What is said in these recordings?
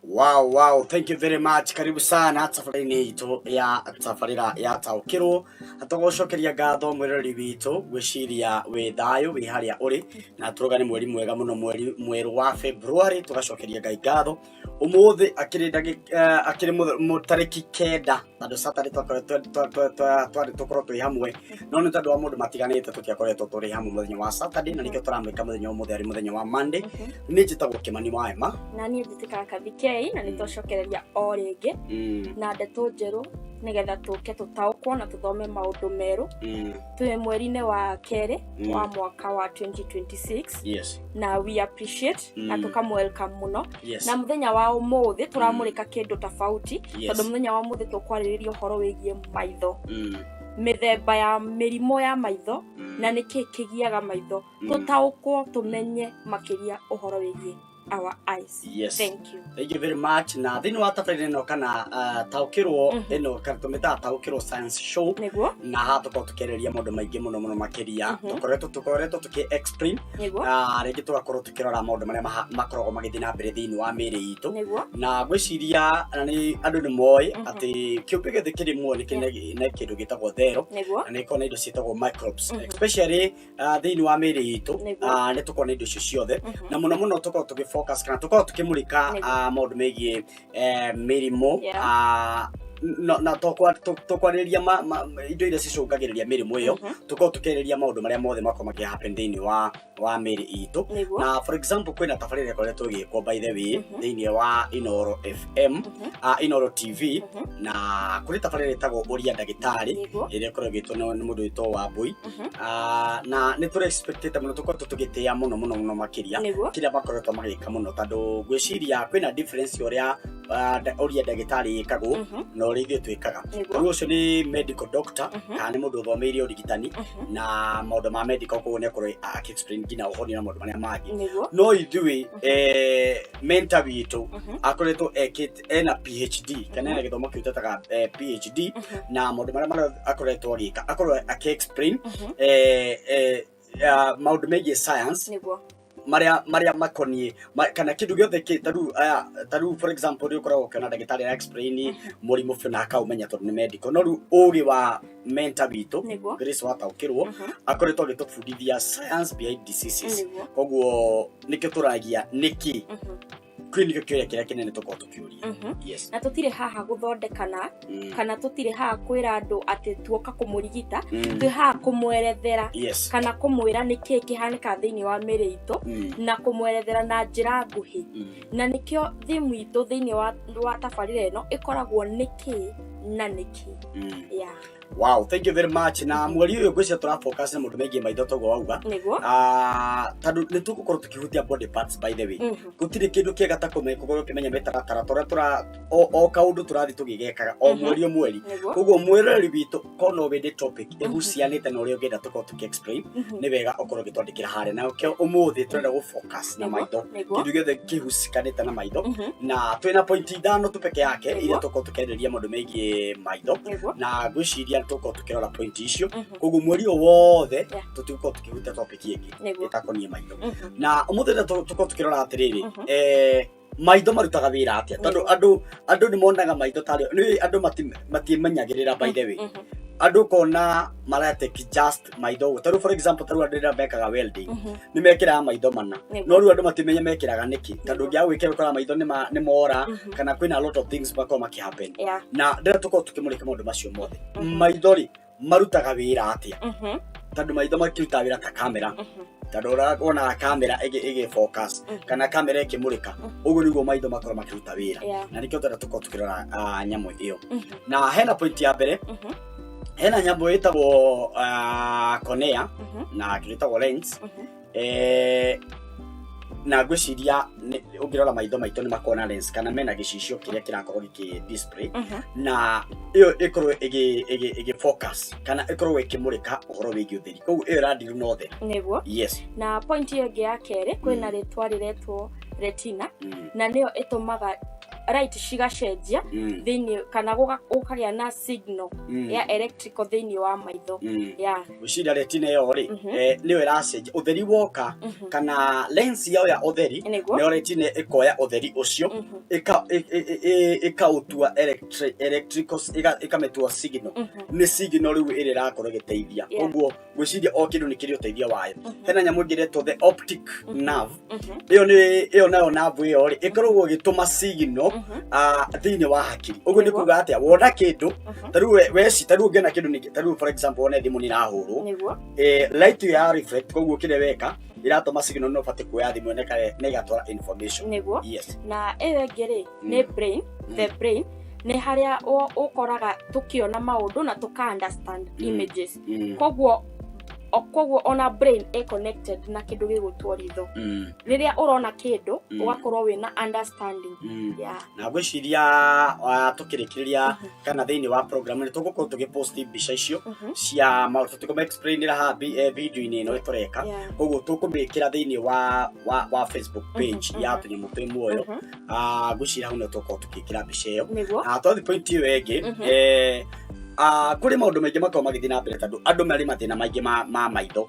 Wow, thank you very much. Karibu sana safari-inĩ itũ ya tabarĩra ya taũkĩrwo. Tũgũcokeria ngatho mwĩrori witũ gwĩciria wĩ thayũ wĩ harĩa ũrĩ na tũroga nĩ mweri mwega mũno, mweri mwerũ wa February. Tũgacokeria Ngai ngatho ũmũthĩ akĩrĩ tarĩki 9 tondũ Saturday tũkorwo twĩ hamwe, no nĩ tondũ wa mũndũ matiganĩte tũtiakoretwo tũrĩ hamwe mũthenya wa Saturday, na nĩkĩo tũramwĩka mũthenya ũmũthĩ arĩ mũthenya wa Monday. Nĩ njĩtagwo Kĩmani wa Emmah na niĩ njĩtĩkaga KK, na nĩtũcokereria o rĩngĩ na ndeto njerũ nĩgetha tũke tũtaũkwo na tũthome maũndũ merũ. Twĩ mweri-inĩ wa kerĩ wa mwaka wa 2026. Na we appreciate na welcome mũno. Na mũthenya wa ũmũthĩ tũramũrĩka kĩndũ tofauti tondũ mũthenya wa ũmũthĩ tũkwarĩrĩria ũhoro wĩgiĩ maitho, mĩthemba ya mĩrimũ ya maitho na nĩkĩ kĩgiaga maitho. Tũtaũkwo tũmenye makĩria ũhoro wĩgiĩ our eyes. Thank you very much. Na thĩinĩ wa tabarĩra ĩno kana taũkĩrwo ĩno kana tũmĩtaga taũkĩrwo science show, na haha tũkorwo tũkĩarĩrĩria maũndũ maingĩ mũno makĩria. Tũkoretwo tũkĩ-explain rĩngĩ tũgakorwo tũkĩrora maũndũ marĩa makoragwo magĩthiĩ na mbere thĩinĩ wa mĩĩrĩ itũ, na ngwĩciria andũ nĩ moĩ atĩ kĩũmbe gĩothe kĩrĩ muoyo nĩ kĩndũ gĩtagwo thero, na nĩ korwo na indo ciĩtagwo microbes, especially thĩinĩ wa mĩĩrĩ itũ. Nĩ tũkorwo na indo icio ciothe, na mũno tũkorwo tũgĩ-focus kana tũkorwo tũkĩmũrĩka maũndũ megiĩ mĩrimũ na tũkwarĩrĩria indo iria cicũngagĩrĩria mĩrimũ ĩyo. Tũkorwo tũkĩarĩrĩria maũndũ marĩa mothe makorwo makĩ-happen thĩinĩ wa mĩĩrĩ itũ. Na for example kwĩna tabarĩra ĩkoretwo ĩgĩkwo by the way thĩinĩ wa Inooro FM, Inooro TV, na kũrĩ tabarĩra ĩtagwo Ũria Ndagĩtarĩ ĩrĩa ĩkoragwo ĩgĩtwo nĩ mũndũ wĩtwo Wambui, na nĩ tũrĩ-expectĩte mũno, tũkorwo tũgĩtĩĩa mũno makĩria kĩrĩa makoretwo magĩka mũno, tondũ ngwĩciria kwĩna difference ũrĩa Ũria Ndagĩtarĩ ĩkagwo na ũrĩa ithuĩ twĩkaga. Ũyũ ũcio nĩ medical doctor kana nĩ mũndũ ũthomeire ũrigitani na maũndũ ma medical, koguo nĩ akorwo akĩ-explain nginya ũhoro na maũndũ marĩa mangĩ. No ithuĩ mentor witũ akoretwo ena PhD kana ena gĩthomo kĩu tũĩtaga PhD, na maũndũ marĩa akoretwo agĩka akorwo akĩ-explain maũndũ megiĩ science maria makoniĩ kana kĩndũ gĩothe ta rĩu for example nĩ ũkoragwo ũkĩona ndagĩtarĩ na explain mũrimũ biũ na akaũmenya tondũ nĩ medical. No rĩu ũgĩ wa mentor witũ Grace wa taũkĩrwo akoretwo agĩtũbundithia science behind diseases, koguo nĩkĩo tũragia nĩkĩ kĩnĩkĩo kĩrĩa kĩnene tũkorwo tũkĩũria. Na tũtirĩ haha gũthondekana kana tũtirĩ haha kwĩra andũ atĩ tuoka kũmũrigita, twĩ haha kũmwerethera kana kũmwĩra nĩkĩ kĩhanĩka thĩinĩ wa mĩĩrĩ itũ na kũmwerethera na njĩra nguhĩ. Na nĩkĩo thimũ itũ thĩinĩ wa tabarĩra ĩno ĩkoragwo nĩkĩ na nĩkĩ. Wow, thank you very much. Na mweri ũyũ ngwĩciria tũra-focus na maũndũ megiĩ maitho toguo wauga, tondũ nĩ tũgũkorwo tũkĩhutia body parts by the way. Gũtirĩ kĩndũ kĩega ta gũkorwo ũkĩmenya mĩtaratara tũrĩa o kaũndũ tũrathiĩ tũgĩgekaga o mweri. Koguo mwĩrori witũ korwo no wĩndĩ topic ĩhucianĩte na ũrĩa ũngĩenda tũkorwo tũkĩ-explain, nĩ wega ũkorwo ũgĩtwandĩkĩra harĩa. Na ũmũthĩ tũrenda gũ-focus na maitho, kĩndũ gĩothe kĩhucikanĩte na maitho, na twĩna point 5 tu peke yake iria tũkorwo tũkĩarĩrĩria maũndũ megiĩ maitho, na ngwĩciria tũkorwo tũkĩrora point icio. Koguo mweri ũyũ wothe tũtigũkorwo tũkĩhutia topic ĩngĩ ĩtakoniĩ maitho. Na ũmũthĩ tũkorwo tũkĩrora atĩrĩrĩ, maitho marutaga wĩra atĩa, tondũ andũ nĩ monaga maitho tarĩ andũ matiĩmenyagĩrĩra by the way. Andũ kona marateki just maitho, tarĩu for example tarĩu andũ rĩrĩa mekaga welding nĩ mekĩraga maitho mana, no rĩu andũ matimenya mekĩraga nĩkĩ, tondũ ũngĩaga gwĩkĩra ũkoraga maitho nĩ mora kana kwĩna a lot of things makorwo makĩ-happen. Na rĩrĩa tũkorwo tũkĩmũrĩka maũndũ macio mothe, maitho-rĩ marutaga wĩra atĩa, tondũ maitho makĩrutaga wĩra ta kamera, tondũ ũrona kamera ĩgĩ-focus kana kamera ĩkĩmũrĩka, ũguo nĩguo maitho makorwo makĩruta wĩra, na nĩkĩo tũkorwo tũkĩrora nyamũ ĩyo. Na hena point ya mbere, hena nyamũ ĩtagwo cornea na kĩndũ ĩtagwo lens, na ngwĩciria ũngĩrora maitho maitũ nĩ makoragwo na lens kana mena gĩcicio kĩrĩa kĩrakorwo gĩkĩ-display, na ĩyo ĩkorwo ĩgĩ-focus kana ĩkorwo ĩkĩmũrĩka ũhoro wĩgiĩ ũtheri, koguo ĩyo ĩrandiru na ũtheri. Na point ĩyo ĩngĩ ya kerĩ kwĩna rĩtwa rĩretwo retina, na nĩyo ĩtũmaga light cigacenjia thini kana gũkagĩa na signal ya electrical thini wa maitho ya gwĩciria retina ĩyo rĩ nĩyo ĩracenjia ũtheri woka kana lens yao ya ũtheri nĩyo retina ĩkoya ũtheri ũcio ĩkaũtua electrical ĩkamĩtua signal nĩ signal rĩu ĩrĩa ĩrakorwo ĩgĩteithia ũguo gwĩciria o kĩndũ nĩ kĩrĩ ũteithio wayo hena nyamũ ĩngĩretwo the optic nerve ĩyo nayo nerve ĩyo rĩ ĩkoragwo ĩgĩtũma signal thĩinĩ wa hakiri ũguo nĩ kuuga atĩa wona kĩndũ tarĩu weci tarĩu ũngĩona kĩndũ nĩ tarĩu for example wona thimũ nĩ ĩrahũrwo light ya reflect koguo kĩrĩa weka iratũma signal no bati kuoya thimũ na igatwara information yes na ĩyo ĩngĩ rĩ nĩ brain the brain nĩ harĩa ũkoraga tũkĩona maũndũ na tũka understand images koguo ona brain connected na kĩndũ gĩgũtwo ritho rĩrĩa ũrona kĩndũ ũgakorwo wĩna understanding na gwĩciria tũkĩrĩkĩrĩria kana thĩinĩ wa program nĩ tũgũkorwo tũgĩpost mbica icio cia maũndũ tũkũma explainĩra haha video-inĩ ĩno ĩtũreka koguo tũkũmĩkĩra thĩinĩ wa Facebook page ya Tũnyamũ twĩ muoyo gwĩciria hau nĩ tũgũkorwo tũgĩkĩra mbica ĩyo na twathi point ĩyo ĩngĩ kuri maundu maingi makorwo magithii na mbere tondu andu mari mathina maingi ma maitho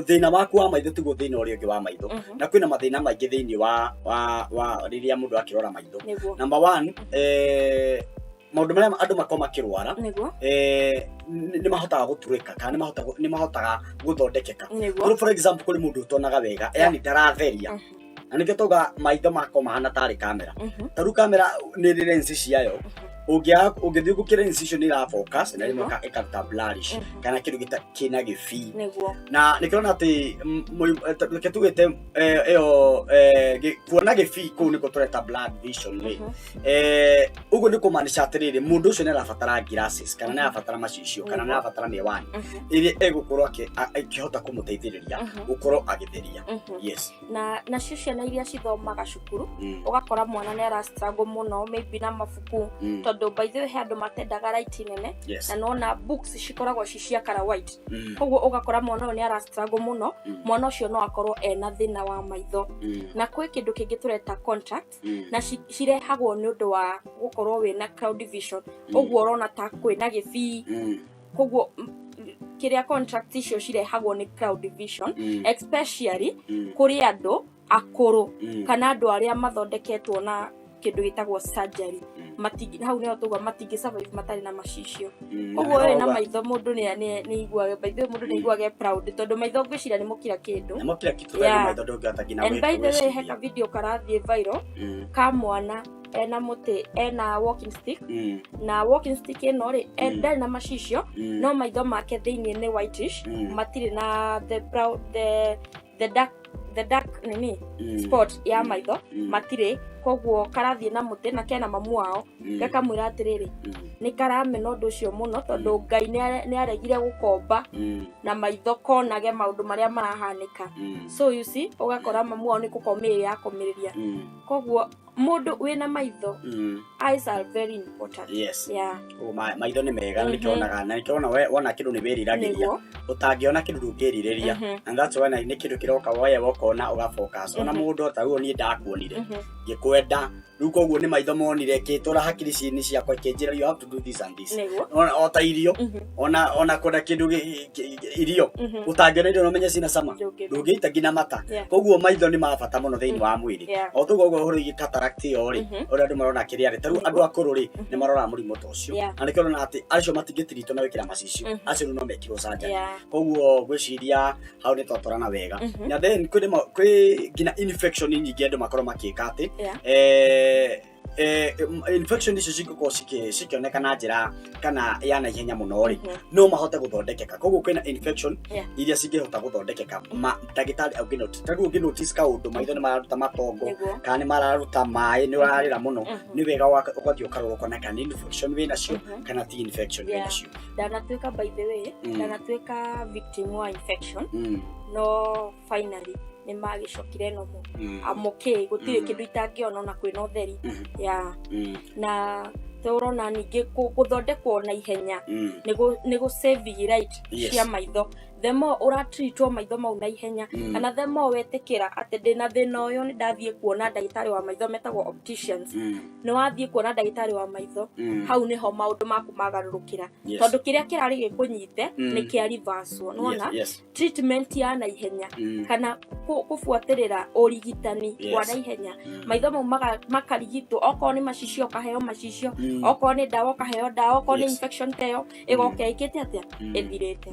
thina waku wa maitho tiguo thina uria ungi wa maitho na kwina mathina maingi thiini wa riria mundu akirora maitho number 1 maundu maria andu makorwo makirwara ni mahotaga guturika kana ni mahotaga guthondekeka for example kuri mundu utonaga wega yani ndaratheria na nikio toga maitho makoma mahana tari kamera taru kamera ni lens ciayo ũngĩthiĩ gũkĩra incision ĩra focus na rĩmwe ĩkaruta blurrish kana kĩndũ kĩna gĩbii na nĩkĩrona atĩ reke tugĩte ĩyo kuona gĩbii kũu nĩkuo tũreta blood vision ũguo nĩ kũmaanisha atĩrĩrĩ mũndũ ũcio nĩ arabatara glasses kana nĩ arabatara macicio kana nĩ arabatara mĩwani ĩrĩa ĩgũkorwo akĩhota kũmũteithĩrĩria gũkorwo agĩtheria yes na cio ciana iria cithomaga cukuru ũgakora mwana nĩ ara struggle mũno maybe na mabuku tondu by the way handu matendaga light nene na nona books cikoragwo cia color white koguo ugakora mwana ni ara struggle muno mwana ucio no akorwo ena thina wa maitho na kwĩ kindu kingi tureta contract na cirehagwo ni undu wa gukorwo wina cloud vision uguo urona ta kwĩna gĩbii koguo kiria contract icio cirehagwo ni cloud vision especially kuri andu akuru kana andu aria mathondeketwo na kindu gitagwo surgery hau nĩho tũgwa matingĩ survive matarĩ na macicio koguo rĩ na maitho mũndũ nĩ iguaga by the way mũndũ nĩ iguaga proud tondu maitho ngwĩciria nĩ mũkira kĩndũ maitho ndũngĩhota and by the way heka video karathiĩ viral ka mwana ena mũtĩ ena walking stick na walking stick ĩno rĩ ndarĩ na macicio no maitho make thĩinĩ nĩ whitish matirĩ na the dark nini spot ya maitho matire koguo karathie na muti na kena mamu wao gakamwira atiriri ni karamena undu ucio muno tondu Ngai ni aregire gukomba na maitho konage maundu maria marahanika so you see ugakora mamu wao ni gukomĩrĩria akomĩrĩria koguo mundu wina maitho eyes are very important maitho ni mega nikionaga na nikiona wona kindu ni wiriragiria utangiona kindu ndungĩrirĩria and that's why ni kindu kiroka woye wokona uga focus ona mundu taguo ni ndakuonire ngikwenda riu koguo ni maitho monire kitura hakiri ciini ciakwa kinjira you have to do this and this ona ta irio ona kwenda kindu irio utangiona irio no menye cina sama ndungĩita ngina mata koguo maitho ni mabata muno thiini wa mwiri o tugo guo huri cataract yo ri ora andu marona kiria ri taru andu akuru ri ni marora murimo ta ucio na nikirona ati acio matingĩtirito na wikira macicio acio no mekirwo surgery koguo gwĩciria hau ni twatorana wega na then kwĩ ngina infection nyingĩ andu makorwo makĩka ati infection icio cingĩkorwo cikĩoneka na njĩra kana ya na ihenya mũno ri no mahote gũthondekeka koguo kwĩna infection iria cingĩhota gũthondekeka ndagĩtarĩ aungĩ notice kaũndũ maitho nĩ mararuta matongo kana nĩ mararuta maĩ nĩ ũrarĩra mũno nĩ wega ũgathiĩ ũkarorwo kana kana infection wĩna cio kana ti infection wĩna cio ndanatuĩka by the way ndanatuĩka victim wa infection no finally ni magicokire no mo amoke gutire kindu itangiona na kwina utheri na torona ningi guthondekwo na ihenya nigo save light cia maitho the more ũratreatwo maitho mau na ihenya kana the more wetĩkĩra atĩ ndĩna thĩna ũyũ nĩ ndathiĩ kuona ndagĩtarĩ wa maitho metagwo opticians nĩ wathiĩ kuona ndagĩtarĩ wa maitho hau nĩho maũndũ maku magarũrũkĩra tondũ kĩrĩa kĩrarĩ gĩkũnyite nĩ kĩa reverse nĩwona treatment ya na ihenya kana kũbuatĩrĩra ũrigitani wa na ihenya maitho mau makarigitwo okorwo nĩ macicio kaheo macicio okorwo nĩ ndawa kaheo ndawa okorwo nĩ infection teo ĩgoka ĩkĩte atĩa ĩthirĩte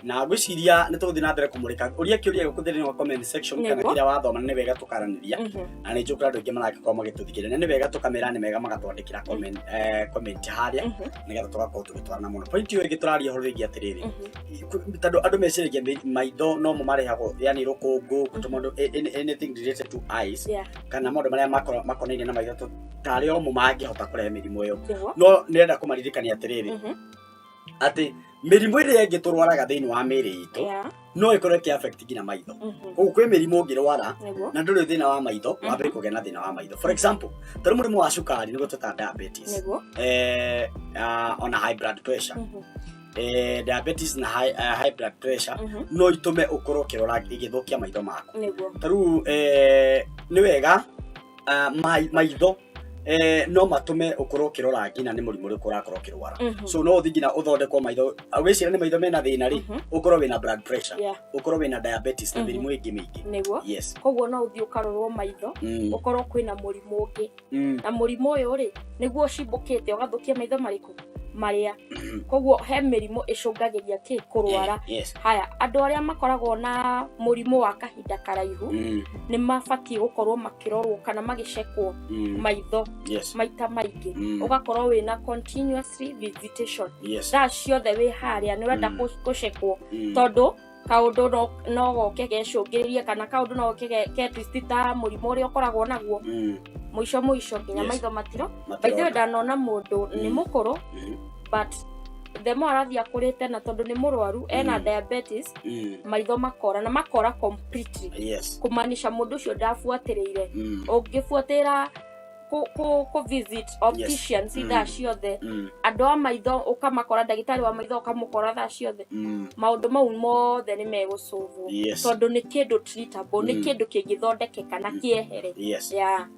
na ngwĩciria nĩ tũgũthiĩ na mbere kũmũrĩka ũria kĩũria gĩkũ thĩinĩ wa comment section kana kĩrĩa wathoma nĩ wega tũkaranĩria na nĩ njũkĩra andũ aingĩ maragĩkorwo magĩtũthikĩrĩria nĩ wega tũkamera nĩ wega magatwandĩkĩra comment harĩa nĩgetha tũgakorwo tũgĩtwarana mũno point ĩyo ĩngĩ tũraria horo rĩngĩ atĩrĩrĩ tondũ andũ meciragia maitho no mo marehagwo yani rũkũngũ anything related to eyes kana maũndũ marĩa makonainie na maitho tarĩ o mo mangĩhota kũrehe mĩrimũ ĩyo no nĩrenda kũmaririkania atĩrĩrĩ atĩ mĩrimũ ĩrĩa ĩngĩ tũrwaraga thĩinĩ wa mĩĩrĩ itũ no ĩkorwo ĩkĩ affect nginya maitho koguo kwĩ mĩrimũ ũngĩrwara na ndũrĩ thĩna wa maitho wambe kũgĩa na thĩna wa maitho for example tarĩ mũrimũ wa cukari nĩguo tũtaga diabetes ona high blood pressure diabetes na high blood pressure no itume ũkorwo ũkĩrora igĩthũkia maitho maku tarĩu nĩ wega maitho no matume ũkorwo ũkĩrora nginya nĩ mũrimũ ũrĩkũ ũrakorwo ũkĩrwara so no ũthiĩ nginya ũthondekwo maitho wĩciria nĩ maitho mena thĩna rĩ ũkorwo wĩna blood pressure ũkorwo wĩna diabetes na mĩrimũ ĩngĩ mĩingĩ yes koguo no ũthiĩ ũkarorwo maitho ũkorwo kwĩna mũrimũ ũngĩ na mũrimũ ũyũ rĩ nĩguo ũcimbũkĩte ũgathũkia maitho marĩkũ marĩa koguo he mĩrimũ ĩcũngagĩria kĩ kũrwara haya andũ arĩa makoragwo na mũrimũ wa kahinda karaihu nĩ mabatiĩ gũkorwo makĩrorwo kana magĩcekwo maitho maita maingĩ ũgakorwo wĩna continuously visitation thaa ciothe wĩ harĩa nĩ ũrenda gũcekwo tondũ kaũndũ no goke gecũngĩrĩrie kana kaũndũ no goke ge twist ta mũrimũ ũrĩa ũkoragwo naguo mũico nginya maitho matiro maitho ndanona mũndũ nĩ mũkũrũ but the more arathiĩ akũrĩte na tondũ nĩ mũrwaru ena diabetes maitho makora completely kũmaanisha mũndũ ũcio ndabuatĩrĩire ũngĩbuatĩra ku visit opticians thaa ciothe andũ a maitho ũkamakora ndagĩtarĩ wa maitho ũkamũkora thaa ciothe maũndũ mau mothe nĩ megũcũvwo tondũ nĩ kĩndũ treatable nĩ kĩndũ kĩngĩthondekeka na kĩehere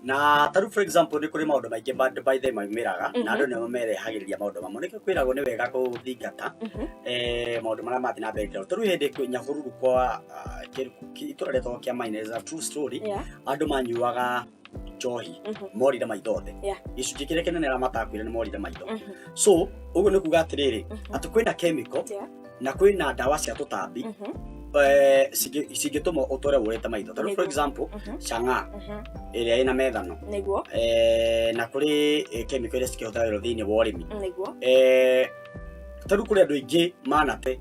na tarĩu for example nĩ kũrĩ maũndũ maingĩ by the maumĩraga na andũ nĩo merehagĩrĩria maũndũ mamwe nĩkĩo kwĩragwo nĩ wega gũthingata maũndũ marĩa mathiĩ na mbere tarĩu hĩndĩ nyahũrũrũ kwa itũra rĩtagwo Kĩamaine is a true story andũ manyuaga njohi morire maitho othe gĩcunjĩ kĩrĩa kĩnene arĩa matakuire nĩ morire maitho so ũguo nĩ kuuga atĩrĩrĩ atĩ kwĩna chemical na kwĩna ndawa cia tũtambi cingĩtũma ũtũre ũrĩte maitho tarĩu for example cang'a ĩrĩa ĩna methano na kũrĩ chemical iria cikĩhũthagĩrwo thĩinĩ wa ũrĩmi tarĩu kũrĩ andũ aingĩ manate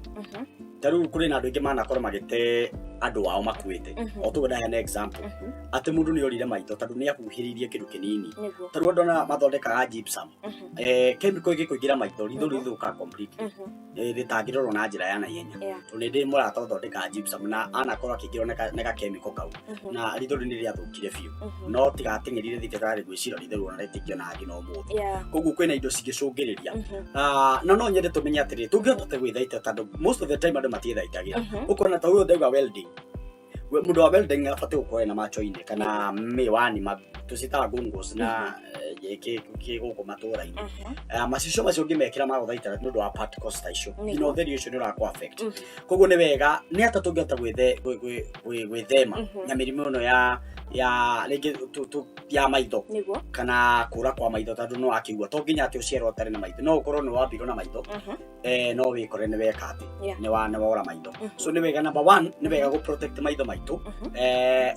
tarĩu kũrĩ na andũ aingĩ manakorwo magĩte andũ wao makuĩte o tuge ndaheana example atĩ mũndũ nĩ orire maitho tondũ nĩ akuhĩrĩirie kĩndũ kĩnini tarĩu andũ na mathondekaga gypsum chemical ĩgĩkũingĩra maitho ritho rĩthũkaga completely rĩtangĩrorwo na njĩra ya naihenya tondũ nĩ ndĩ mũrata ũthondekaga gypsum na anakorwo akĩingĩrwo nĩ ga-chemical kau na ritho rĩu nĩ rĩathũkire biũ no tigateng'erire thibitarĩ gwĩcira ritho rĩu ona rĩtingĩona hangi na ũmũthĩ koguo kwĩna indo cingĩcũngĩrĩria na no nyende tũmenye atĩrĩrĩ tũngĩhota gwĩthaita tondũ most of the time andũ matiĩthaitagĩra ũkona ta ũyũ ndauga welding mũndũ wa welding abatiĩ gũkorwo na macho-inĩ kana mĩwani tũcitaga gungos na gũkũ matũũra-inĩ macicio macio ũngĩmekĩra magũthaitĩra nĩ ũndũ wa particles ta icio nginya ũtheri ũcio nĩ ũrakũ affect koguo nĩ wega nĩ atĩa tũngĩhota gwĩthema na mĩrimũ ĩno ya rĩngĩ ya maitho kana kũra kwa maitho tondũ no akĩigua to nginya atĩ ũciarwo ũtarĩ na maitho no ũkorwo nĩ wambirwo na maitho no wĩkore nĩ weka atĩ nĩ wora maitho so nĩ wega number one nĩ wega gũ protect maitho maitũ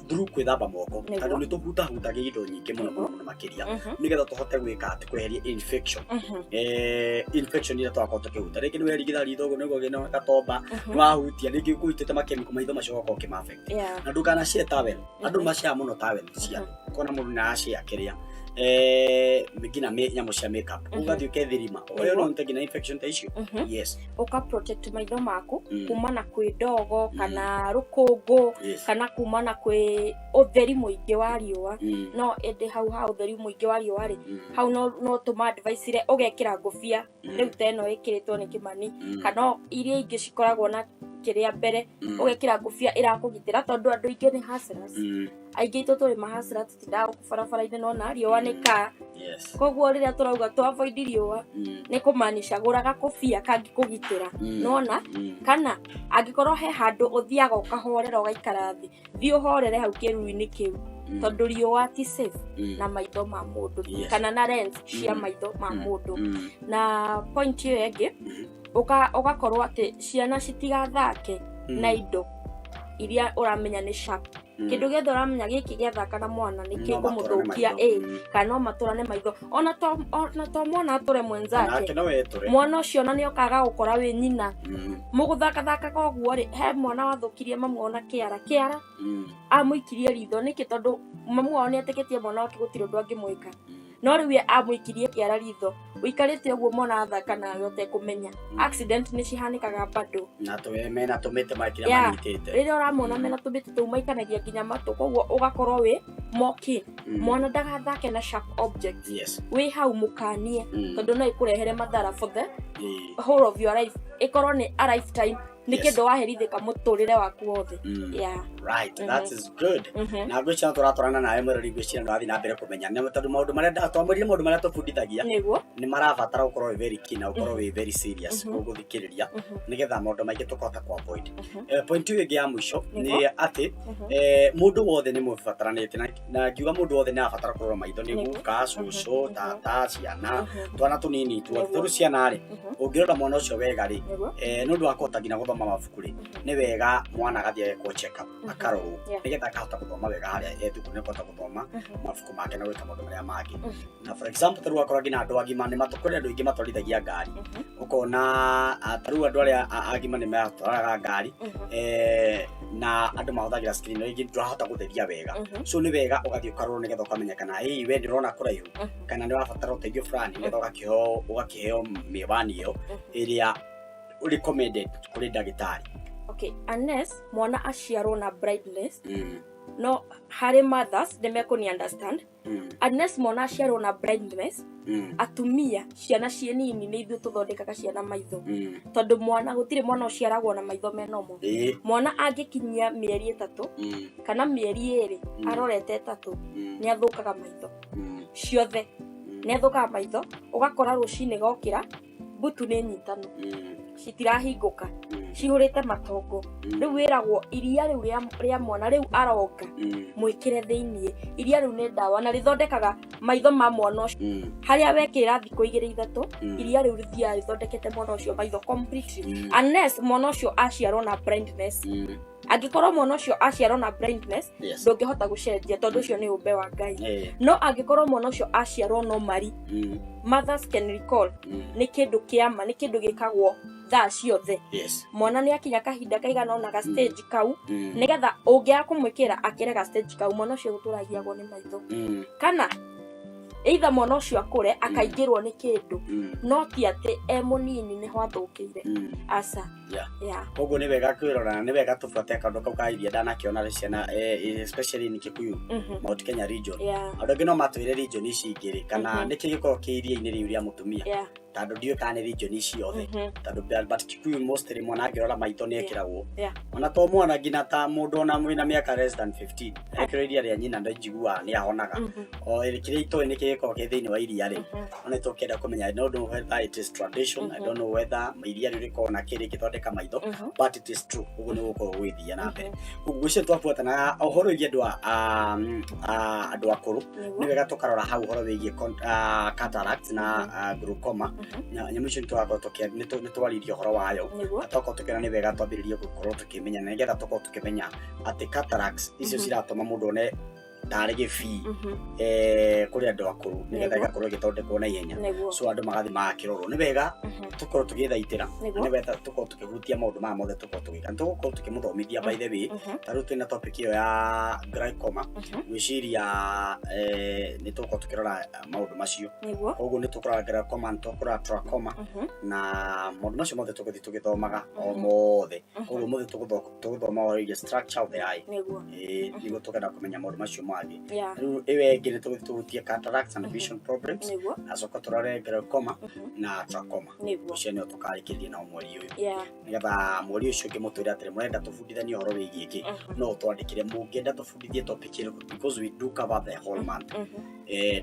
through kwĩthamba moko tondũ nĩ tũhutahutagia indo nyingĩ mũno makĩria nĩgetha tũhote gwĩka atĩ kweheria infection iria twakorwo tũkĩhuta rĩngĩ nĩ werigitha ritho ũguo nĩguo gĩna gatomba nĩ wahutia rĩngĩ ũkũhutĩte makemiko maitho macio ũgakorwo ũkĩma-affect na ndũkanacare towel andũ maciaga mũno towel cia kona mũndũ nĩ aracare kĩrĩa ngina nyamũ cia makeup ũgathiĩ ũkethirima ũyũ no ũnyite ngina infection ta icio ũka protect maitho maku kumana kwĩ ndogo kana rũkũngũ kana kumana kwĩ ũtheri mũingĩ wa riũa no ĩndĩ hau ha ũtheri mũingĩ wa riũa rĩ hau no tũma advice ire ũgekĩra ngũbia rĩu ta ĩno ĩkĩrĩtwo nĩ Kĩmani kana iria ingĩ cikoragwo na kiria mbere ugekira ngufia irakugitira tondu andu ingi ni hustlers aingi itu turi mahasra tutindaga kubarabara-ini nona riũa nĩ ka koguo rĩrĩa turauga to avoid riũa nĩ kũmanisha gũraga kũbia kangĩkũgitĩra nona kana angĩkorwo he handũ ũthiaga ũkahorera ũgaikara thĩ thiĩ ũhorere hau kĩruru-inĩ kĩu tondu riũa ti safe na maitho ma mũndũ kana na lens cia maitho ma mũndũ na point ĩyo ĩngĩ ugakorwo atĩ ciana citigathake na indo iria uramenya ni sharp kindu giothe uramenya giki giathaka na mwana ni kĩkũmũthũkia kana no matũrane maitho ona to mwana atũre mwenzake mwana ũcio na nĩ okaga gũkora wĩ nyina mũgũthakathaka koguo rĩ he mwana wathũkirie mamu ona kĩara amũikirie ritho nĩkĩ tondu mamu wao nĩ etĩkĩtie mwana wake gũtirĩ ũndũ angĩmwĩka no rĩu we amũikirie kĩara ritho ũikarĩte ũguo mwana athaka nawe ũtekũmenya accident nĩ cihanĩkaga bado na mena tũmĩtĩ makĩria manyitĩte rĩrĩa ũramona mena tũmĩtĩ tũu maikanagia nginya matũ koguo ũgakorwo wĩ moki mwana ndagathake na sharp objects wĩ hau mũkanie tondu no ĩkũrehere mathara for the whole of your life ĩkorwo nĩ a lifetime ni kindu waherithika mũtũrĩre waku wothe right that is good na ngwĩciria tũratwarana nawe mũrori ngwĩciria nĩ wathi na mbere kũmenya nĩ tondũ maũndũ marĩa twamwĩrire maũndũ marĩa tũbundithagia nĩ marabatara gũkorwo very keen na gũkorwo wĩ very serious gũthikĩrĩria nĩgetha maũndũ maingĩ tũkahota ku avoid point ĩngĩ ya mũico nĩ atĩ mũndũ wothe nĩ mũbataranĩte na ngiuga mũndũ wothe nĩ abatara kũrora maitho nĩ guka cũcũ tata ciana twana tũnini tũrĩ ciana rĩ ũngĩrora mwana ũcio wega rĩ nĩ ũndũ wa kũhota nginya gũthoma mabuku rĩ nĩ wega mwana agathie ko check up akarorwo nĩgetha akahota gũthoma wega harĩa thukuru nĩ kũhota gũthoma mabuku make na gwĩka maũndũ marĩa mangĩ na for example tarĩu akorwo nginya andũ agima nĩ matũkũrĩ andũ aingĩ matwarithagia ngari ũkona tarĩu andũ arĩa agima nĩ matwaraga ngari na andũ mahũthagĩra screen rĩngĩ ndũrahota gũtheria wega so nĩ wega ũgathiĩ ũkarorwo nĩgetha ũkamenya kana we ndĩrona kũraihu kana nĩ wabatara ũteithio fulani nĩgetha ũgakĩheo mĩwani ĩyo ĩrĩa recommended kuri ndagĩtarĩ. Okay, unless mwana aciarwo na blindness no harĩ mothers nĩ mekũni understand unless mwana aciarwo na blindness atumia ciana ciĩ nini nĩ ithuĩ tũthondekaga ciana maitho tondu mwana gũtirĩ mwana ũciaragwo na maitho menomo mwana angĩkinyia mĩeri 3 kana mĩeri 2 arorete 3 nĩ athũkaga maitho ciothe nĩ athũkaga maitho ũgakora rũcinĩ gokĩra butu nĩ nyitanu citirahingũka cihũrĩte matongo rĩu wĩragwo iria rĩu rĩa mwana rĩu aronga mwĩkĩre thĩinĩ iria rĩu nĩ ndawa na rĩthondekaga maitho ma mwana ũcio harĩa wekĩra thikũ 2-3 iria rĩu rĩthiaga rĩthondekete mwana ũcio maitho completely unless mwana ũcio aciarwo na blindness angĩkorwo mwana ũcio aciarwo na blindness ndũngĩhota gũcenjia tondu ũcio nĩ ũmbe wa Ngai no angĩkorwo mwana ũcio aciarwo normally mothers can recall nĩ kĩndũ kĩama nĩ kĩndũ gĩkagwo thaa ciothe mwana nĩ akinya kahinda kaigana ona ga stage kau nĩgetha ũngĩaga kũmwĩkĩra akĩre ga stage kau mwana ũcio gũtũragiagwo nĩ maitho kana either mwana ũcio akũre akaingĩrwo nĩ kĩndũ no ti atĩ mũnini nĩ hwathũkĩire aca koguo nĩ wega kwĩrora nĩ wega tũbuate kaũndũ kau ka iria ndanakĩona ciana especially nĩ Kikuyu Mount Kenya region andũ angĩ no matwĩre region ici ingĩ kana nĩkĩ gĩkorwo kĩ iria-inĩ rĩu rĩa mũtumia tondũ ndiũ kana region ici yothe tondũ but Kikuyu mostly mwana angĩrora maitho nĩ ekĩragwo ona to mwana nginya ta mũndũ ona mwĩna mĩaka less than 15 ekĩrwo iria rĩa nyina njiguaga nĩ ahonaga o kĩrĩa itoĩ nĩ gĩkorwo kĩ thĩinĩ wa iria rĩ ona tũkĩenda kũmenya I don't know whether it is tradition I don't know whether iria rĩu rĩkorwo na kĩrĩ gĩthondeka maitho but it is true ũguo nĩ gũkorwo gwĩthia na mbere ũguo ũcio twabuatana ũhoro wĩgiĩ andũ akũrũ nĩ wega tũkarora hau ũhoro wĩgiĩ cataracts na glaucoma nyamũ icio nĩ twaririe ũhoro wayo tũkorwo tũkĩona nĩ wega twambĩrĩrie gũkorwo tũkĩmenya na nĩgetha tũkorwo tũkĩmenya atĩ cataracts icio ciratũma mũndũ one tarĩ gĩbii kũrĩ andũ akũrũ nĩgetha igakorwo igĩthondekwo na ihenya so andũ magathi magakĩrorwo nĩ wega tũkorwo tũgĩthaitĩra nĩ wega tũkorwo tũkĩhutia maũndũ maya mothe tũkorwo tũgĩka tũkorwo tũkĩmũthomithia by the way tarĩu twĩna topic ĩyo ya glaucoma gwĩciria nĩ tũkorwo tũkĩrora maũndũ macio koguo nĩ tũkũrora glaucoma nĩ tũkũrora trachoma na maũndũ macio mothe tũgũthiĩ tũgĩthomaga o mothe koguo mothe tũgũthoma o structure of the eye nĩguo tũkenda kũmenya maũndũ macio mothe mangĩ rĩu ĩyo ĩngĩ nĩ tũgũtũhutie cataracts and vision problems acoka tũrore glaucoma na trachoma ũcio nĩo tũkarĩkĩrĩria nao mweri ũyũ nĩgetha mweri ũcio ũngĩ mũtwĩre atĩrĩ mũrenda tũbundithanie ũhoro wĩgiĩ kĩ no ũtwandĩkĩre mũngĩenda tũbundithie topic ĩrĩkũ because we do cover the whole month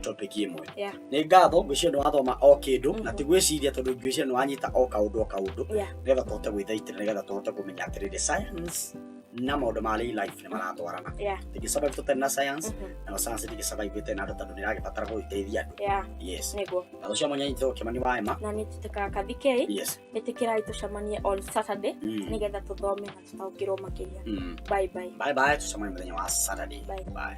topic ĩmwe nĩ ngatho ngwĩciria nĩ wathoma o kĩndũ na tigwĩciria tondũ ngwĩciria nĩ wanyita o kaũndũ nĩgetha tũhote gwĩthaitĩra nĩgetha tũhote kũmenya atĩrĩrĩ science na maũndũ ma life nĩ maratwarana tũngĩsurvive tũtarĩ na science na science ndĩngĩsurvive ĩtarĩ na andũ tondũ nĩ ĩragĩbatara gũgĩteithia andũ yes ngatho cia mwanya nyitĩtwo kĩmani wa Emma na nĩ tũtĩkaga kathikei ĩtĩkĩrai tũcemanie on Saturday nĩgetha tũthome na tũtaũkĩrwo makĩria bye bye tũcemanie mũthenya wa Saturday bye